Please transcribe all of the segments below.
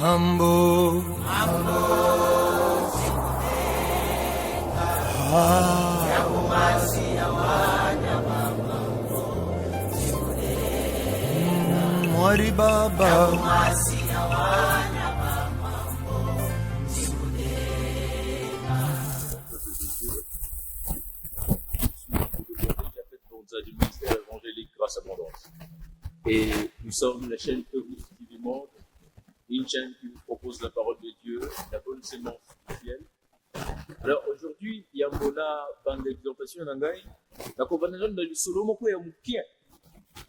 Mambo. Mwari Baba. Du ministère évangélique Grâce Abondance. Et nous sommes la chaîne Eucharistie du monde, une chaîne qui vous propose la parole de Dieu, la bonne sémence spirituelle. Alors aujourd'hui, il y a une bande d'exhortation nangai, la combinaison de l'isolo moko ya mukia.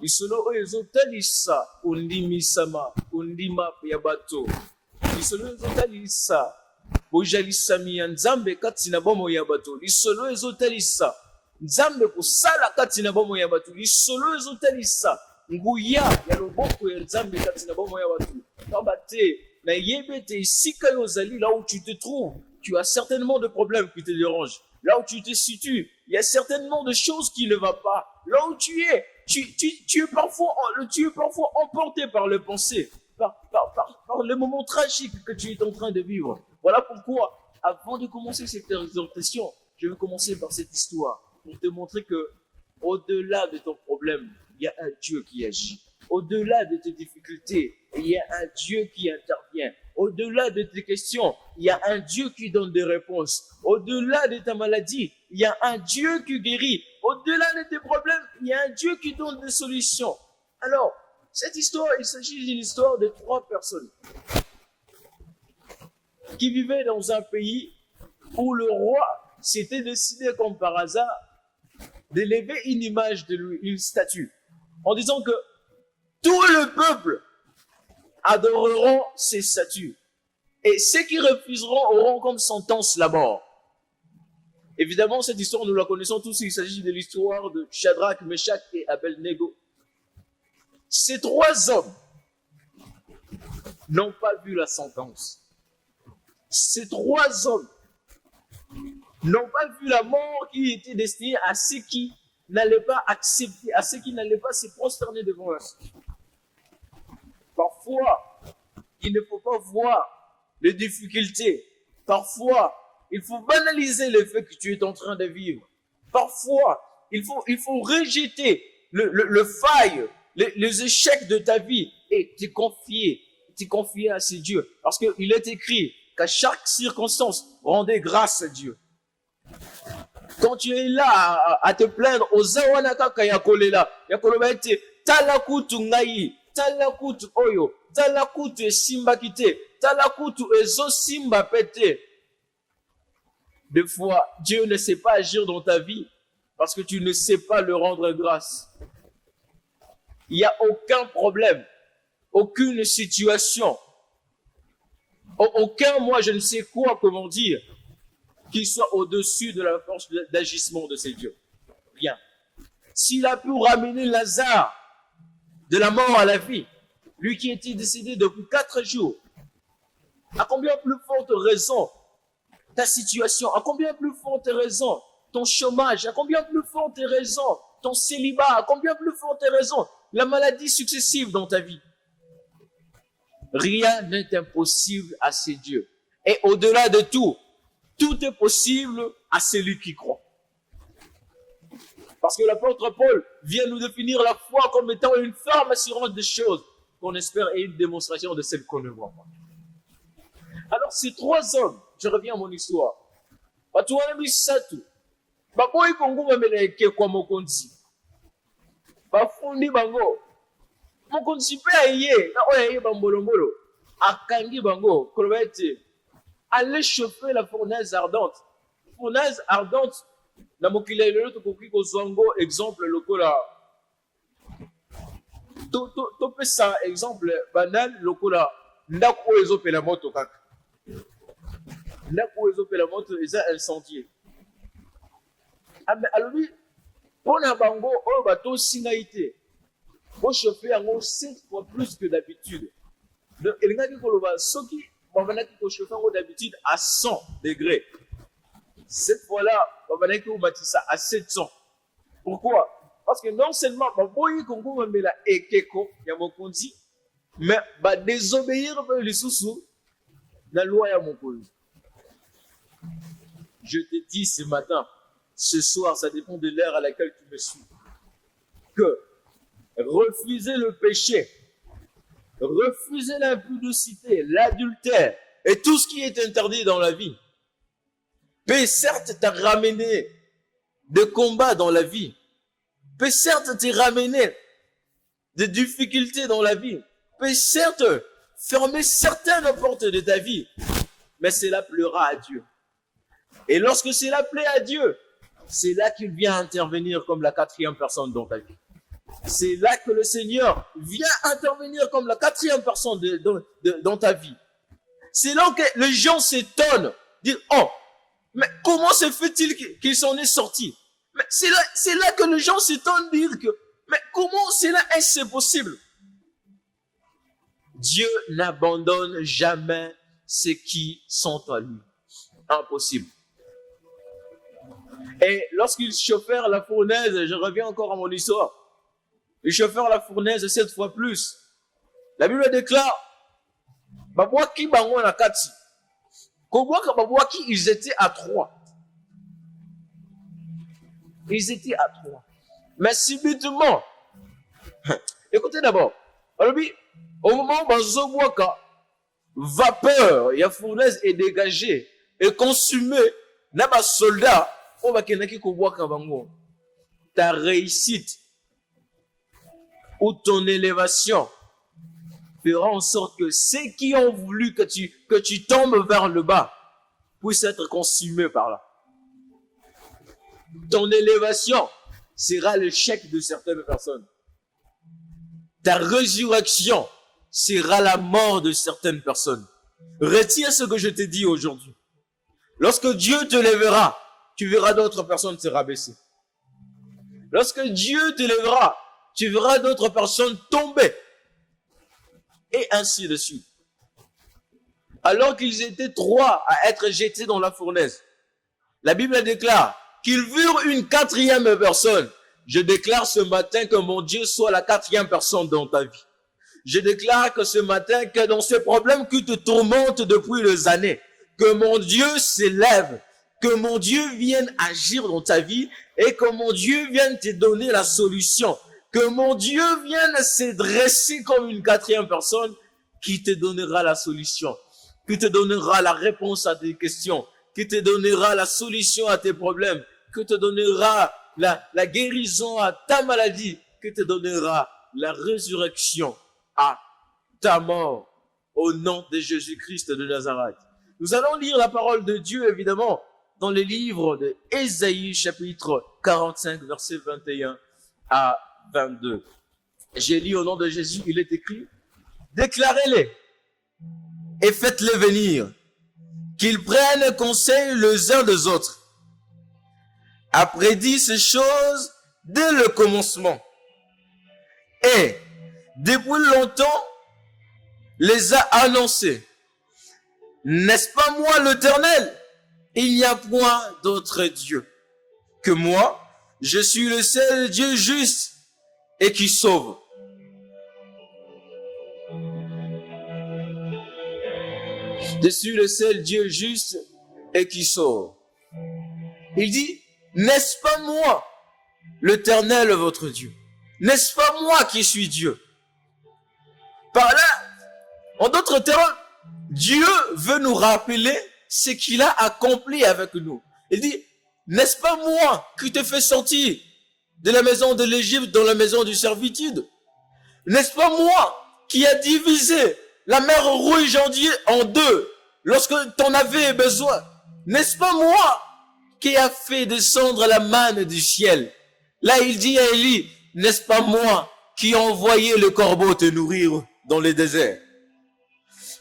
Isolo oyo talisa undimisama, undima ya bato. Isolo talisa bojalisami ya nzambe kati na bomo ya bato. Isolo talisa nzambe kusala kati na bomo ya batu. Lisolo ezotalisa nguya ya loboko ya nzambe kati na bomo ya batu. Kamba te na yebe te isika yozali, là où tu te trouves, tu as certainement de problèmes qui te dérangent. Là où tu te situes, il y a certainement de choses qui ne vont pas. Là où tu es, tu es parfois emporté par le pensée, par le moment tragique que tu es en train de vivre. Voilà pourquoi, avant de commencer cette exhortation, je vais commencer par cette histoire. Pour te montrer que, au-delà de ton problème, il y a un Dieu qui agit. Au-delà de tes difficultés, il y a un Dieu qui intervient. Au-delà de tes questions, il y a un Dieu qui donne des réponses. Au-delà de ta maladie, il y a un Dieu qui guérit. Au-delà de tes problèmes, il y a un Dieu qui donne des solutions. Alors, cette histoire, il s'agit d'une histoire de 3 personnes qui vivaient dans un pays où le roi s'était décidé comme par hasard d'élever une image de lui, une statue, en disant que tout le peuple adoreront ces statues. Et ceux qui refuseront auront comme sentence la mort. Évidemment, cette histoire, nous la connaissons tous. Il s'agit de l'histoire de Shadrach, Meshach et Abednego. Ces 3 hommes n'ont pas vu la sentence. Ces 3 hommes n'ont pas vu la mort qui était destinée à ceux qui n'allaient pas accepter, à ceux qui n'allaient pas se prosterner devant eux. Parfois, il ne faut pas voir les difficultés. Parfois, il faut banaliser le fait que tu es en train de vivre. Parfois, il faut rejeter le faille, les échecs de ta vie et te confier à ces dieux. Parce qu'il est écrit qu'à chaque circonstance, rendez grâce à Dieu. Quand tu es là à te plaindre aux Zawanaka Yakolela, Yakoloba ete talakutu ngai, talakutu oyo, talakutu simba kite, talakutu ezo simba pete. Des fois, Dieu ne sait pas agir dans ta vie parce que tu ne sais pas le rendre grâce. Il n'y a aucun problème, aucune situation, aucun moi je ne sais quoi, comment dire, qui soit au-dessus de la force d'agissement de ces dieux. Rien. S'il a pu ramener Lazare de la mort à la vie, lui qui était décédé depuis 4 jours, à combien plus forte raison ta situation, à combien plus forte raison ton chômage, à combien plus forte raison ton célibat, à combien plus forte raison la maladie successive dans ta vie. Rien n'est impossible à ces dieux. Et au-delà de tout, tout est possible à celui qui croit. Parce que l'apôtre Paul vient nous définir la foi comme étant une ferme assurance des choses qu'on espère et une démonstration de celles qu'on ne voit pas. Alors ces 3 hommes, je reviens à mon histoire. Batuwana bisatu. Baboyi konguma meleke kwa mokonzi. Bafundi bango. Mokonzi pe aye, na oya ye bambolombolo. Akangi bango, kolobete. Allez chauffer la fournaise ardente. Fournaise ardente, na mokili lelo tokoki kozwango exemple lokola. To pesa exemple banal lokola ndako oyo ezopela moto kaka. Ndako oyo ezopela moto eza incendié. Alobi pona bango oyo bato singai te. Bo chauffer yango 7 fois plus que d'habitude. Donc elingaki koloba soki babanaki ko chauffer yango d'habitude à 100 degrés. Cette fois-là, babanaki ko batisa à 700. Pourquoi? Parce que non seulement baboyi kongo mela ekeko ya mokonzi, Mais désobéir les sous la loi à mon pôle. Je te dis ce matin, ce soir, ça dépend de l'heure à laquelle tu me suis, que refuser le péché, refuser l'impudicité, l'adultère et tout ce qui est interdit dans la vie peut certes te ramener des combats dans la vie, peut certes te ramener des difficultés dans la vie, peut certes fermer certaines portes de ta vie, mais cela plaira à Dieu. Et lorsque cela plaît à Dieu, c'est là qu'il vient intervenir comme la quatrième personne dans ta vie. C'est là que le Seigneur vient intervenir comme la quatrième personne dans ta vie. C'est là que les gens s'étonnent, dire oh, mais comment se fait-il qu'il s'en est sorti? Mais c'est là que les gens s'étonnent, dire que mais comment cela est-ce possible? Dieu n'abandonne jamais ceux qui sont à lui. Impossible. Et lorsqu'ils chauffèrent la fournaise, je reviens encore à mon histoire, ils chauffèrent la fournaise 7 fois plus. La Bible déclare, babwaki bango na kati. Kobwaka babwaki, ils étaient à 3. Ils étaient à 3. Mais subitement, écoutez d'abord, au moment où Bazobwaka, vapeur, la fournaise est dégagée et consumée, n'a pas soldat, on va kenaki kobwaka bango. Ta réussite ou ton élévation fera en sorte que ceux qui ont voulu que tu tombes vers le bas puissent être consumés par là. Ton élévation sera le chèque de certaines personnes. Ta résurrection sera la mort de certaines personnes. Retiens ce que je te dis aujourd'hui. Lorsque Dieu te lèvera, tu verras d'autres personnes se rabaisser. Lorsque Dieu te lèvera, tu verras d'autres personnes tomber. Et ainsi de suite. Alors qu'ils étaient 3 à être jetés dans la fournaise, la Bible déclare qu'ils virent une 4e personne. Je déclare ce matin que mon Dieu soit la 4e personne dans ta vie. Je déclare que ce matin, que dans ce problème qui te tourmente depuis des années, que mon Dieu s'élève, que mon Dieu vienne agir dans ta vie et que mon Dieu vienne te donner la solution. Que mon Dieu vienne se dresser comme une 4e personne qui te donnera la solution, qui te donnera la réponse à tes questions, qui te donnera la solution à tes problèmes, qui te donnera la guérison à ta maladie, qui te donnera la résurrection à ta mort, au nom de Jésus-Christ de Nazareth. Nous allons lire la parole de Dieu, évidemment, dans le livre de Ésaïe, chapitre 45, verset 21 à 22. J'ai lu au nom de Jésus, il est écrit, déclarez-les et faites-les venir, qu'ils prennent conseil les uns des autres. A prédit ces choses dès le commencement et depuis longtemps les a annoncées. N'est-ce pas moi l'Éternel? Il n'y a point d'autre Dieu que moi. Je suis le seul Dieu juste et qui sauve. Je suis le seul Dieu juste et qui sauve. Il dit, n'est-ce pas moi, l'Éternel votre Dieu? N'est-ce pas moi qui suis Dieu? Par là, en d'autres termes, Dieu veut nous rappeler ce qu'il a accompli avec nous. Il dit, n'est-ce pas moi qui te fais sortir de la maison de l'Égypte dans la maison de servitude? N'est-ce pas moi qui a divisé la mer Rouge en deux lorsque t'en avais besoin? N'est-ce pas moi qui a fait descendre la manne du ciel? Là, il dit à Élie, n'est-ce pas moi qui a envoyé le corbeau te nourrir dans le désert?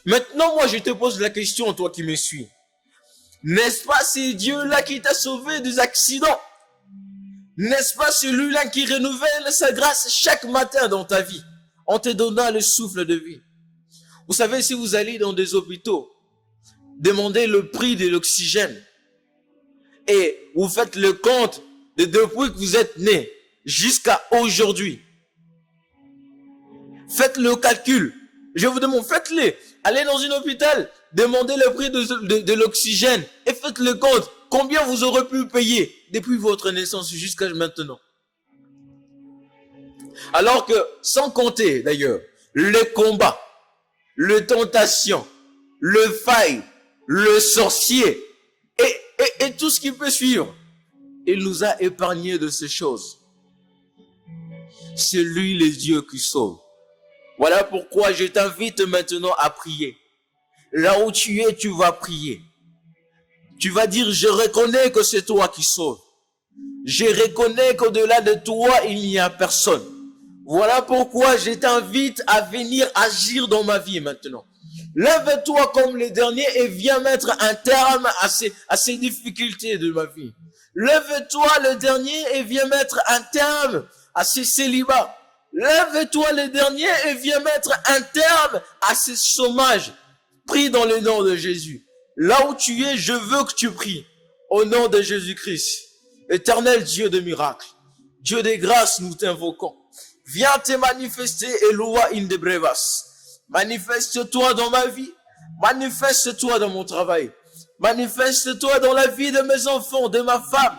Maintenant, moi, je te pose la question, toi qui me suis. N'est-ce pas c'est Dieu-là qui t'a sauvé des accidents? N'est-ce pas celui-là qui renouvelle sa grâce chaque matin dans ta vie, en te donnant le souffle de vie? Vous savez, si vous allez dans des hôpitaux, demandez le prix de l'oxygène, et vous faites le compte de depuis que vous êtes né jusqu'à aujourd'hui. Faites le calcul. Je vous demande, faites-le. Allez dans un hôpital, demandez le prix de l'oxygène et faites le compte. Combien vous aurez pu payer depuis votre naissance jusqu'à maintenant? Alors que, sans compter d'ailleurs, les combats, les tentations, le faille, le sorcier et tout ce qui peut suivre, il nous a épargné de ces choses. C'est lui le Dieu qui sauve. Voilà pourquoi je t'invite maintenant à prier. Là où tu es, tu vas prier. Tu vas dire, je reconnais que c'est toi qui sauves. Je reconnais qu'au-delà de toi, il n'y a personne. Voilà pourquoi je t'invite à venir agir dans ma vie maintenant. Lève-toi comme les derniers et viens mettre un terme à ces difficultés de ma vie. Lève-toi le dernier et viens mettre un terme à ces célibats. Lève-toi le dernier et viens mettre un terme à ces chômages. Prie dans le nom de Jésus. Là où tu es, je veux que tu pries. Au nom de Jésus-Christ. Éternel Dieu de miracles. Dieu des grâces, nous t'invoquons. Viens te manifester, Eloa in de brevas. Manifeste-toi dans ma vie. Manifeste-toi dans mon travail. Manifeste-toi dans la vie de mes enfants, de ma femme.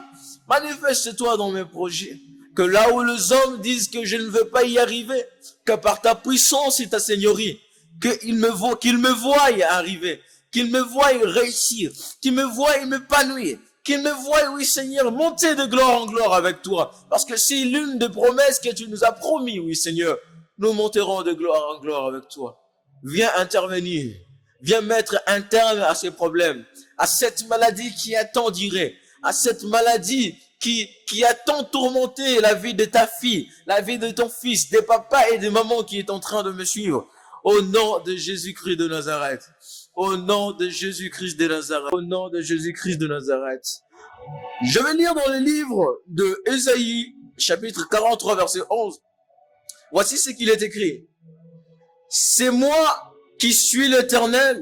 Manifeste-toi dans mes projets. Que là où les hommes disent que je ne veux pas y arriver, que par ta puissance et ta seigneurie, qu'ils me voient arriver, qu'ils me voient réussir, qu'ils me voient m'épanouir, qu'ils me voient, oui Seigneur, monter de gloire en gloire avec toi. Parce que c'est l'une des promesses que tu nous as promis, oui Seigneur. Nous monterons de gloire en gloire avec toi. Viens intervenir. Viens mettre un terme à ces problèmes, à cette maladie qui a tant duré, à cette maladie qui a tant tourmenté la vie de ta fille, la vie de ton fils, des papas et des mamans qui est en train de me suivre. Au nom de Jésus-Christ de Nazareth. Au nom de Jésus-Christ de Nazareth. Au nom de Jésus-Christ de Nazareth. Je vais lire dans le livre de Ésaïe, chapitre 43, verset 11. Voici ce qu'il est écrit. C'est moi qui suis l'Éternel,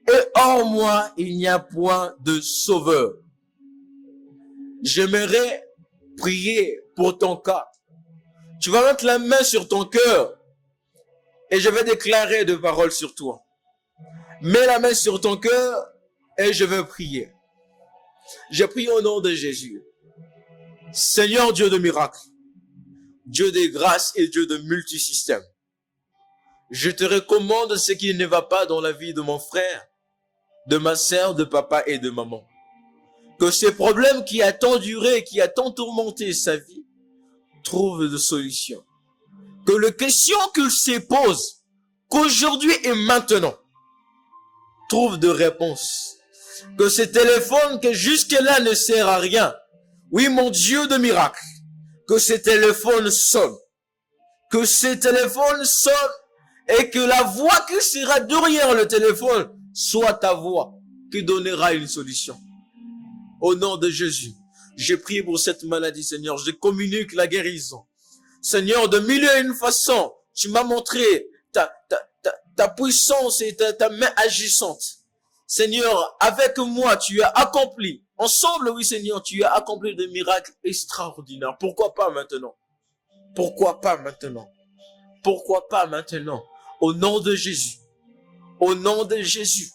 et hors moi, il n'y a point de sauveur. J'aimerais prier pour ton cas. Tu vas mettre la main sur ton cœur et je vais déclarer des paroles sur toi. Mets la main sur ton cœur et je vais prier. Je prie au nom de Jésus. Seigneur Dieu de miracles, Dieu de grâce et Dieu de multisystèmes. Je te recommande ce qui ne va pas dans la vie de mon frère, de ma sœur, de papa et de maman. Que ces problèmes qui a tant duré, qui a tant tourmenté sa vie, trouvent de solutions. Que les questions qu'il se pose, qu'aujourd'hui et maintenant, trouvent de réponses. Que ce téléphone que jusque-là ne sert à rien, oui mon Dieu de miracle, que ce téléphone sonne. Que ce téléphone sonne et que la voix qui sera derrière le téléphone soit ta voix qui donnera une solution. Au nom de Jésus, je prie pour cette maladie, Seigneur. Je communique la guérison. Seigneur, de mille et une façons, tu m'as montré ta puissance et ta main agissante. Seigneur, avec moi, tu as accompli. Ensemble, oui, Seigneur, tu as accompli des miracles extraordinaires. Pourquoi pas maintenant? Pourquoi pas maintenant? Pourquoi pas maintenant? Au nom de Jésus. Au nom de Jésus.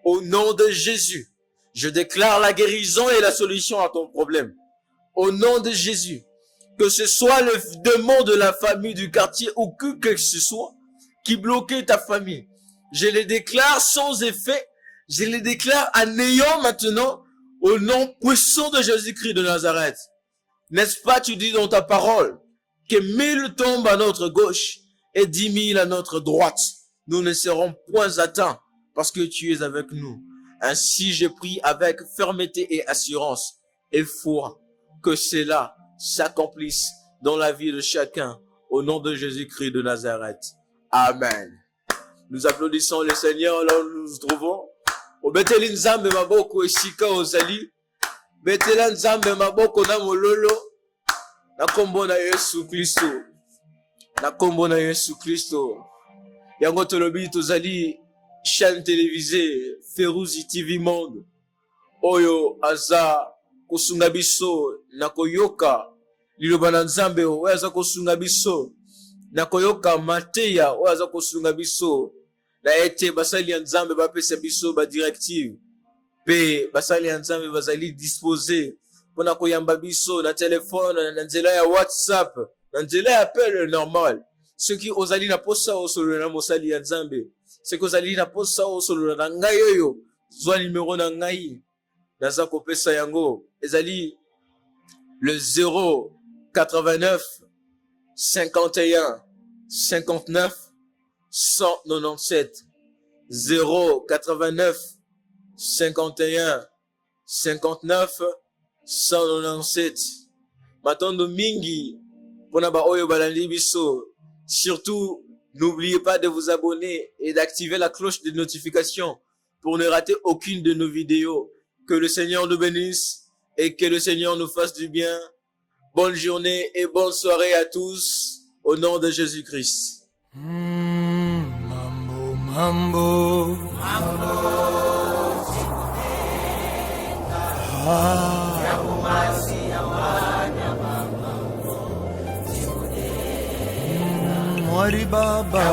Au nom de Jésus. Je déclare la guérison et la solution à ton problème. Au nom de Jésus. Que ce soit le démon de la famille, du quartier ou que ce soit qui bloquait ta famille. Je les déclare sans effet. Je les déclare en néant maintenant au nom puissant de Jésus-Christ de Nazareth. N'est-ce pas, tu dis dans ta parole que 1000 tombent à notre gauche et 10 000 à notre droite. Nous ne serons point atteints parce que tu es avec nous. Ainsi, je prie avec fermeté et assurance et foi que cela s'accomplisse dans la vie de chacun au nom de Jésus-Christ de Nazareth. Amen. Nous applaudissons le Seigneur là où nous nous trouvons. Obeteli nzambe maboko esika ozali. Betela nzambe maboko na mololo. Na kombo na Yesu Kristo. Na kombo na Yesu Kristo. Yango tolobi tozali chaîne télévisée Feruzi TV Monde. Oyo aza kosunga biso na koyoka liloba na nzambe oyo aza kosunga biso na koyoka mateya oyo aza kosunga biso na ete basali ya nzambe bapesa biso badirective mpe basali ya nzambe bazali dispose mpona koyamba biso na telefone na nzela ya whatsapp na nzela ya appel normal. Soki ozali na posa osolola na mosali ya nzambe, soki ozali na posa osolola na ngai oyo, zwa numero na ngai naza kopesa yango, ezali le 089 51 59 197 089 51 59 197. Matondo mingi pona ba oyo balandi biso. Surtout, n'oubliez pas de vous abonner et d'activer la cloche de notification pour ne rater aucune de nos vidéos. Que le Seigneur nous bénisse et que le Seigneur nous fasse du bien. Bonne journée et bonne soirée à tous au nom de Jésus-Christ. Mambo, mambo. Mwari Baba.